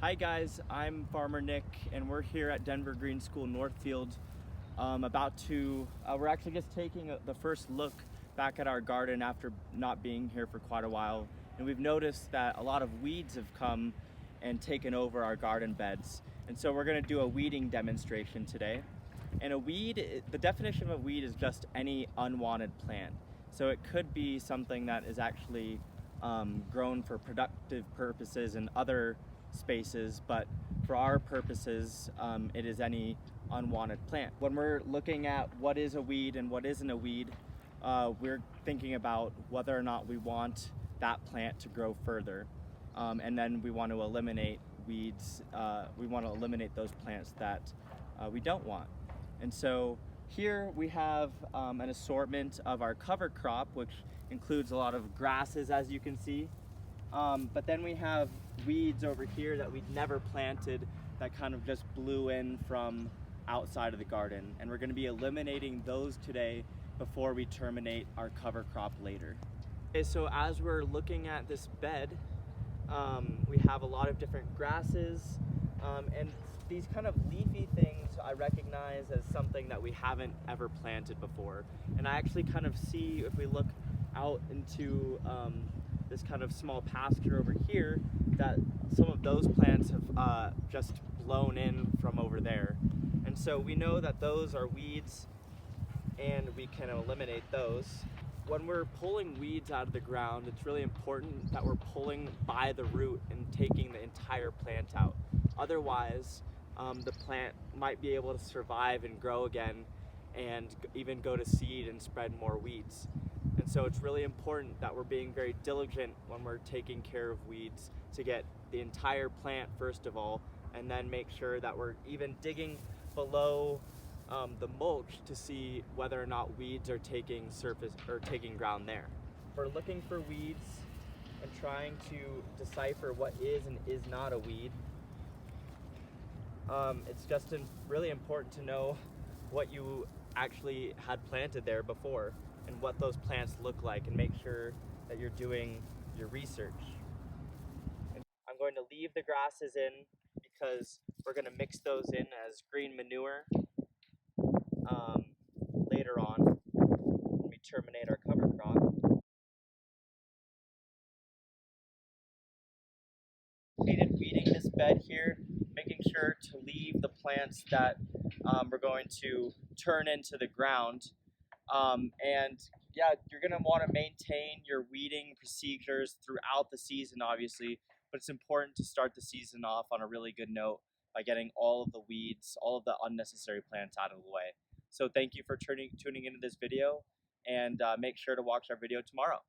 Hi guys, I'm Farmer Nick and we're here at Denver Green School Northfield we're actually just taking the first look back at our garden after not being here for quite a while, and we've noticed that a lot of weeds have come and taken over our garden beds, and so we're going to do a weeding demonstration today. And the definition of a weed is just any unwanted plant. So it could be something that is actually grown for productive purposes in other spaces, but for our purposes, it is any unwanted plant. When we're looking at what is a weed and what isn't a weed, we're thinking about whether or not we want that plant to grow further. And then we want to eliminate weeds, we want to eliminate those plants that we don't want. And so here we have an assortment of our cover crop, which includes a lot of grasses, as you can see. But then we have weeds over here that we'd never planted that kind of just blew in from outside of the garden. And we're going to be eliminating those today before we terminate our cover crop later. Okay, so as we're looking at this bed, we have a lot of different grasses, and these kind of leafy things I recognize as something that we haven't ever planted before. And I actually kind of see, if we look out into this kind of small pasture over here, that some of those plants have just blown in from over there. And so we know that those are weeds and we can eliminate those. When we're pulling weeds out of the ground, it's really important that we're pulling by the root and taking the entire plant out. Otherwise, the plant might be able to survive and grow again and even go to seed and spread more weeds. And so it's really important that we're being very diligent when we're taking care of weeds to get the entire plant first of all, and then make sure that we're even digging below the mulch to see whether or not weeds are taking surface or taking ground there. We're looking for weeds and trying to decipher what is and is not a weed. It's just really important to know what you actually had planted there before and what those plants look like, and make sure that you're doing your research. And I'm going to leave the grasses in because we're going to mix those in as green manure later on when we terminate our cover crop. Completed weeding this bed here, making sure to leave the plants that we're going to turn into the ground. And yeah, you're gonna want to maintain your weeding procedures throughout the season, obviously, but it's important to start the season off on a really good note by getting all of the weeds, all of the unnecessary plants out of the way. So thank you for tuning into this video, and make sure to watch our video tomorrow.